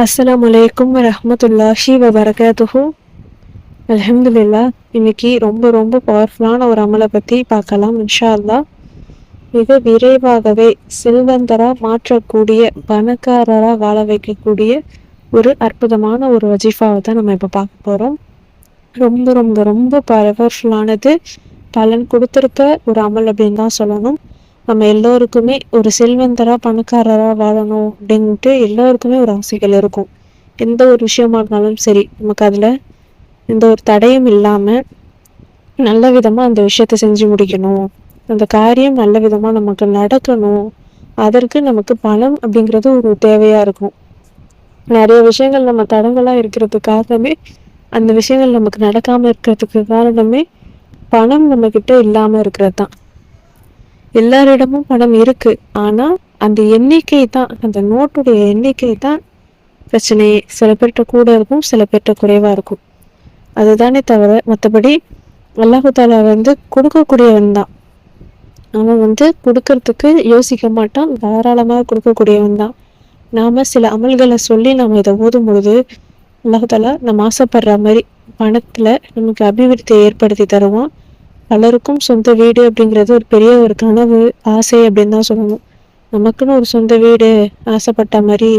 அஸ்ஸலாமு அலைக்கும் வரஹ்மத்துல்லாஹி வபரகாத்துஹு. அல்ஹம்துலில்லாஹ். இன்னைக்கு ரொம்ப ரொம்ப பவர்ஃபுல்லான ஒரு அமலை பற்றி பார்க்கலாம் இன்ஷா அல்லாஹ். மிக விரைவாகவே செல்வந்தரா மாற்றக்கூடிய, பணக்காரராக வாழ வைக்கக்கூடிய ஒரு அற்புதமான ஒரு வஜிஃபாவை தான் நம்ம இப்போ பார்க்க போகிறோம். ரொம்ப ரொம்ப ரொம்ப பவர்ஃபுல்லானது, பலன் கொடுத்துருக்க ஒரு அமல் அப்படின்னு தான் சொல்லணும். நம்ம எல்லோருக்குமே ஒரு செல்வந்தரா பணக்காரரா வாழணும் அப்படின்ட்டு எல்லோருக்குமே ஒரு ஆசைகள் இருக்கும். எந்த ஒரு விஷயமா இருந்தாலும் சரி, நமக்கு அதில் எந்த ஒரு தடையும் இல்லாமல் நல்ல விதமாக அந்த விஷயத்த செஞ்சு முடிக்கணும், அந்த காரியம் நல்ல விதமாக நமக்கு நடக்கணும். அதற்கு நமக்கு பணம் அப்படிங்கிறது ஒரு தேவையாக இருக்கும். நிறைய விஷயங்கள் நம்ம தடங்களாக இருக்கிறதுக்காகவே, அந்த விஷயங்கள் நமக்கு நடக்காமல் இருக்கிறதுக்கு காரணமே பணம் நம்மக்கிட்ட இல்லாமல் இருக்கிறது தான். எல்லாரிடமும் பணம் இருக்கு, ஆனா அந்த எண்ணிக்கை தான், அந்த நோட்டுடைய எண்ணிக்கை தான் பிரச்சனையே. சில பேர்கிட்ட கூட இருக்கும், சில பேர்கிட்ட குறைவா இருக்கும். அதுதானே தவிர மற்றபடி அல்லாஹு தாலா கொடுக்கக்கூடியவன் தான். அவன் கொடுக்கறதுக்கு யோசிக்க மாட்டான், தாராளமாக கொடுக்கக்கூடியவன் தான். நாம சில அமல்களை சொல்லி நம்ம இதை ஓதும் பொழுது அல்லாஹு தாலா நம்ம ஆசைப்படுற மாதிரி பணத்துல நமக்கு அபிவிருத்தியை ஏற்படுத்தி தருவான். பலருக்கும் சொந்த வீடு அப்படிங்கிறது ஒரு பெரிய ஒரு கனவு, ஆசை அப்படின்னு தான் சொல்லணும். நமக்குன்னு ஒரு சொந்த வீடு ஆசைப்பட்ட மாதிரி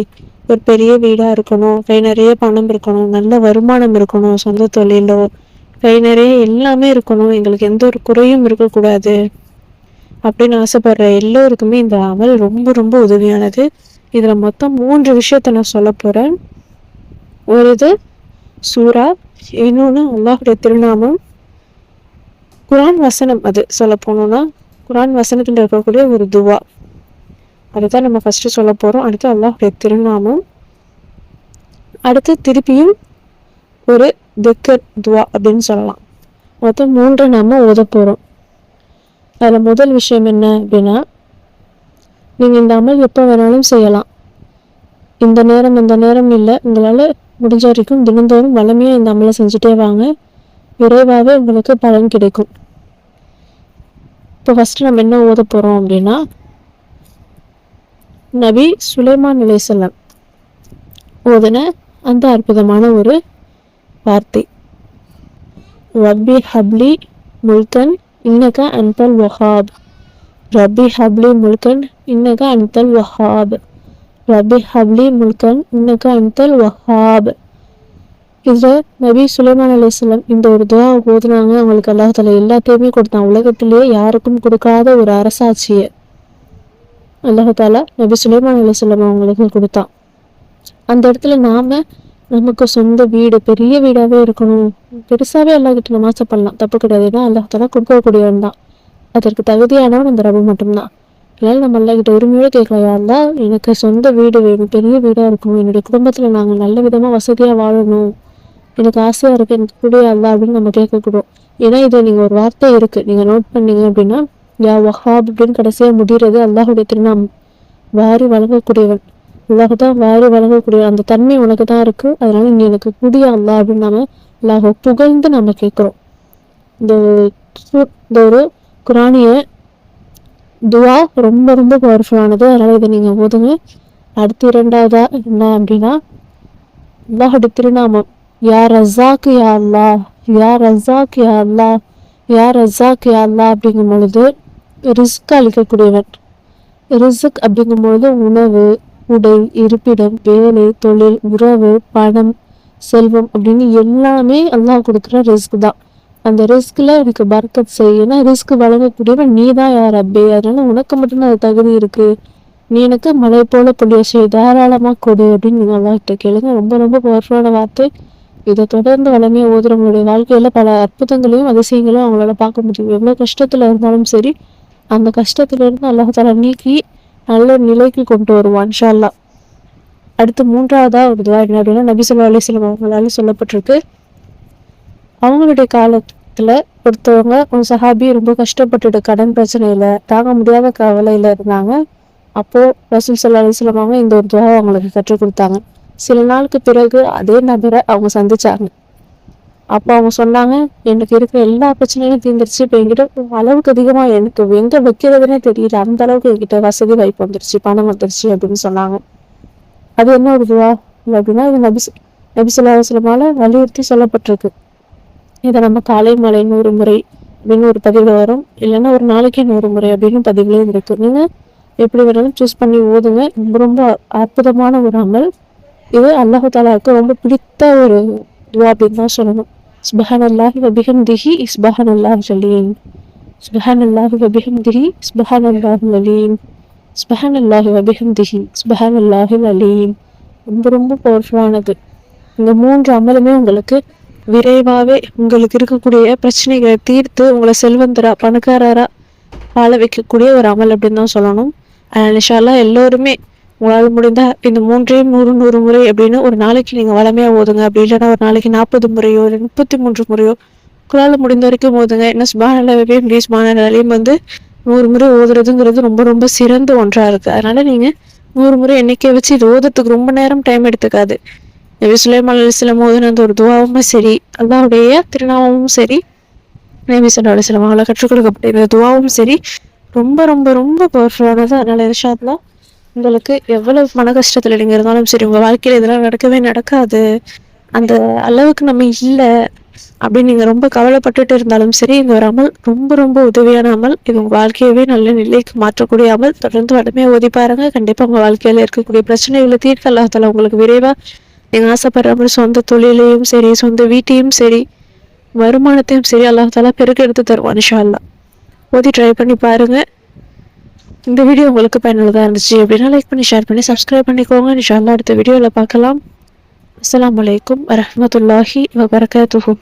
ஒரு பெரிய வீடா இருக்கணும், கை நிறைய பணம் இருக்கணும், நல்ல வருமானம் இருக்கணும், சொந்த தொழிலோ கை நிறைய எல்லாமே இருக்கணும், எங்களுக்கு எந்த ஒரு குறையும் இருக்கக்கூடாது அப்படின்னு ஆசைப்படுற எல்லோருக்குமே இந்த அமல் ரொம்ப ரொம்ப உதவியானது. இதுல மொத்தம் 3 விஷயத்த நான் சொல்ல போறேன். ஒரு இது சூரா, இன்னொன்று அல்லாஹுடைய திருநாமம், குரான் வசனம். அது சொல்ல போனோம்னா குரான் வசனத்தில் இருக்கக்கூடிய ஒரு துவா, அதுதான் நம்ம ஃபர்ஸ்ட் சொல்ல போறோம். அடுத்து அல்லாஹுடைய திருநாமம், அடுத்து திருப்பியும் ஒரு திக்கர் துவா அப்படின்னு சொல்லலாம். மொத்தம் 3 நாம ஓத போறோம். அதில் முதல் விஷயம் என்ன அப்படின்னா, நீங்க இந்த அமல் எப்போ வேணாலும் செய்யலாம். இந்த நேரம் இந்த நேரம் இல்லை, உங்களால் முடிஞ்ச வரைக்கும் தினந்தோறும் வளமையாக இந்த அமலை செஞ்சுட்டே வாங்க, விரைவாகவே உங்களுக்கு பலன் கிடைக்கும். இப்போ ஃபர்ஸ்ட் நம்ம என்ன ஓத போறோம் அப்படின்னா, நபி சுலைமான் அலைஹிஸ்ஸலாம் ஓதுன அந்த அற்புதமான ஒரு வார்த்தை, ரப்பி ஹப்லி முல்கன் இன்னக அன்தல் வஹாப், ரப்பி ஹப்லி முல்கன் இன்னக அன்தல் வஹாப், ரப்பி ஹப்லி முல்கன் இன்னக அன்தல் வஹாப். இதில் நபி சுலைமான் அலைஹிஸ்ஸலாம் இந்த ஒரு துவா ஓதுனாங்க. அவங்களுக்கு அல்லாஹ் தஆலா எல்லாத்தையுமே கொடுத்தான். உலகத்திலேயே யாருக்கும் கொடுக்காத ஒரு அரசாட்சியை அல்லாஹ் தஆலா நபி சுலைமான் அலைஹிஸ்ஸலாம் அவங்களுக்கு கொடுத்தான். அந்த இடத்துல நமக்கு சொந்த வீடு, பெரிய வீடாகவே இருக்கணும், பெருசாகவே அல்லாஹ்கிட்ட நம்ம ஆசைப்படலாம், தப்பு கிடையாது. ஏன்னா அல்லாஹ் தஆலா கொடுக்கக்கூடியவன் தான், அதற்கு தகுதியானவன் அந்த ரப்பு மட்டும்தான். அதனால நம்ம அல்லாஹ்கிட்ட உரிமையோடு கேட்கலாம், யா அல்லாஹ் எனக்கு சொந்த வீடு வேணும், பெரிய வீடாக இருக்கணும், என்னுடைய குடும்பத்தில் நாங்கள் நல்ல விதமாக வசதியாக வாழணும், எனக்கு ஆசையாக இருக்குது, எனக்கு கூட அல்லா அப்படின்னு நம்ம கேட்கக்கூடும். ஏன்னா இதை நீங்கள் ஒரு வார்த்தை இருக்குது, நீங்கள் நோட் பண்ணீங்க அப்படின்னா, யா வஹாப் அப்படின்னு கடைசியாக முடிகிறது அல்லாஹுடைய திருநாமம். வாரி வழங்கக்கூடியவன் அல்லாஹு தான், வாரி வழங்கக்கூடிய அந்த தன்மை உனக்கு தான் இருக்குது. அதனால நீ எனக்கு கூடிய அல்லா அப்படின்னு நம்ம அல்லாஹ் புகழ்ந்து நம்ம கேட்குறோம். இந்த ஒரு குரானிய துவா ரொம்ப ரொம்ப பவர்ஃபுல்லானது. அதனால இதை நீங்கள் ஓதுங்க. அடுத்து 2வதா என்ன அப்படின்னா, அல்லாஹுடைய திருநாமம், யா ரஸாக் யா அல்லா, யா ரஸாக் யா அல்லா, யா ரஸாக் யா அல்லா அப்படிங்கும் பொழுது ரிஸ்க் அளிக்கக்கூடியவன். ரிஸ்க் அப்படிங்கும் பொழுது உணவு, உடை, இருப்பிடம், வேலை, தொழில், உறவு, பணம், செல்வம் அப்படின்னு எல்லாமே அல்லாஹ் கொடுக்குற ரிஸ்க் தான். அந்த ரிஸ்கில் எனக்கு பர்க்கத் செய்யணும், ரிஸ்க் வழங்கக்கூடியவன் நீ தான் யார் அப்பே, அதனால உனக்கு மட்டும்தான் அது தகுதி இருக்கு, நீ எனக்கு மழை போல பொழிய செய், தாராளமாக கொடு அப்படின்னு நீங்கள் அல்லாஹ்கிட்ட கேளுங்க. ரொம்ப ரொம்ப பவர்ஃபுல்லான வார்த்தை. இதை தொடர்ந்து வளமையாக ஓதுறவங்களுடைய வாழ்க்கையில் பல அற்புதங்களையும் அதிசயங்களையும் அவங்களால பார்க்க முடியும். எவ்வளோ கஷ்டத்தில் இருந்தாலும் சரி, அந்த கஷ்டத்திலிருந்து அல்லாஹ் தஆலா நீக்கி நல்ல நிலைக்கு கொண்டு வருவான் இன்ஷா அல்லாஹ். அடுத்து 3வதா ஒரு துவா என்ன அப்படின்னா, நபி ஸல்லல்லாஹு அலைஹி வஸல்லம் அவங்களால சொல்லப்பட்டிருக்கு. அவங்களுடைய காலத்தில் ஒருத்தவங்க, ஒரு சஹாபி ரொம்ப கஷ்டப்பட்டுட்டு கடன் பிரச்சனையில் தாங்க முடியாத கவலையில் இருந்தாங்க. அப்போது ரசூல் ஸல்லல்லாஹு அலைஹி வஸல்லம் அவங்க இந்த ஒரு துவா அவங்களுக்கு கற்றுக் கொடுத்தாங்க. சில நாளுக்கு பிறகு அதே நபரை அவங்க சந்திச்சாங்க. அப்போ அவங்க சொன்னாங்க, எனக்கு இருக்கிற எல்லா பிரச்சனையும் தீர்ந்துருச்சு, இப்போ என்கிட்ட அளவுக்கு அதிகமாக எனக்கு எங்கே வைக்கிறதுனே தெரியல, அந்த அளவுக்கு என்கிட்ட வசதி வாய்ப்பு வந்துருச்சு, பணம் வந்துருச்சு அப்படின்னு சொன்னாங்க. அது என்ன ஒரு துவா, அப்படின்னா இது நபிசுல்லாஸ்லமால வலியுறுத்தி சொல்லப்பட்டிருக்கு. இதை நம்ம காலை மாலை 100 முறை அப்படின்னு ஒரு பதிவு வரும், இல்லைன்னா ஒரு நாளைக்கு 100 முறை அப்படின்னு பதிவுலேயும் இருக்கு. நீங்கள் எப்படி வேணாலும் சூஸ் பண்ணி ஓதுங்க. ரொம்ப ரொம்ப அற்புதமான ஒரு அமல் இது. அல்லாஹு தாலாவுக்கு ரொம்ப பிடித்த ஒரு துவா அப்படின்னு தான் சொல்லணும். சுப்ஹானல்லாஹி வபிஹம்திஹி சுப்ஹானல்லாஹில் அலீம், சுப்ஹானல்லாஹி வபிஹம்திஹி சுப்ஹானல்லாஹில் அலீம், சுப்ஹானல்லாஹி வபிஹம்திஹி சுப்ஹானல்லாஹில் அலீம். ரொம்ப ரொம்ப பவர்ஃபுல்லானது. இந்த 3 அமலுமே உங்களுக்கு விரைவாகவே உங்களுக்கு இருக்கக்கூடிய பிரச்சனைகளை தீர்த்து உங்களை செல்வந்தரா பணக்காரரா வாழ வைக்கக்கூடிய ஒரு அமல் அப்படின்னு தான் சொல்லணும். இன்ஷா அல்லாஹ் எல்லோருமே உங்களால் முடிந்தால் இந்த 3ஐயும் 100 முறை அப்படின்னு ஒரு நாளைக்கு நீங்கள் வளமையாக ஓதுங்க. அப்படி இல்லைன்னா ஒரு நாளைக்கு 40 முறையோ இல்லை 33 முறையோ உங்களால் முடிந்த வரைக்கும் ஓதுங்க. என்ன சுப்ஹானல்லாஹ் சுப்ஹானல்லாஹ் வந்து 100 முறை ஓதுறதுங்கிறது ரொம்ப ரொம்ப சிறந்த ஒன்றாக இருக்குது. அதனால் நீங்கள் 100 முறை எண்ணிக்கை வச்சு இது ஓதுறதுக்கு ரொம்ப நேரம் டைம் எடுத்துக்காது. நபி சுலைமான் அலைஹிஸ்ஸலாம் ஓதுன அந்த ஒரு துவாவும் சரி, அல்லாஹ்வுடைய திருநாமமும் சரி, நபி ஸல்லல்லாஹு அலைஹி வஸல்லம் அவங்களால் கற்றுக் கொடுக்கப்பட்ட இந்த துவாவும் சரி ரொம்ப ரொம்ப ரொம்ப பவர்ஃபுல்லானது. அதனால் இன்ஷா அல்லாஹ் உங்களுக்கு எவ்வளவு மன கஷ்டத்தில் நீங்கள் இருந்தாலும் சரி, உங்கள் வாழ்க்கையில் இதெல்லாம் நடக்கவே நடக்காது, அந்த அளவுக்கு நம்ம இல்லை அப்படின்னு நீங்கள் ரொம்ப கவலைப்பட்டுட்டு இருந்தாலும் சரி, இந்த ஒரு அமல் ரொம்ப ரொம்ப உதவியான அமல். இது உங்கள் வாழ்க்கையவே நல்ல நிலைக்கு மாற்றக்கூடிய அமல். தொடர்ந்து வலிமையாக ஓதி பாருங்க. கண்டிப்பாக உங்கள் வாழ்க்கையில் இருக்கக்கூடிய பிரச்சனைகளை தீர்க்க அல்லாஹ் தஆலா உங்களுக்கு விரைவாக நீங்கள் ஆசைப்படுற மாதிரி சொந்த தொழிலையும் சரி, சொந்த வீட்டையும் சரி, வருமானத்தையும் சரி அல்லாஹ் தஆலா பெருக்கெடுத்து தருவான் இன்ஷா அல்லாஹ். ஓதி ட்ரை பண்ணி பாருங்கள். இந்த வீடியோ உங்களுக்கு பயனுள்ளதாக இருந்துச்சு அப்படின்னா லைக் பண்ணி ஷேர் பண்ணி சப்ஸ்கிரைப் பண்ணிக்கோங்க. இன்ஷா அல்லாஹ் அடுத்த வீடியோவில் பார்க்கலாம். அஸ்ஸலாமு அலைக்கும் வரஹ்மத்துல்லாஹி வபரகாத்துஹு.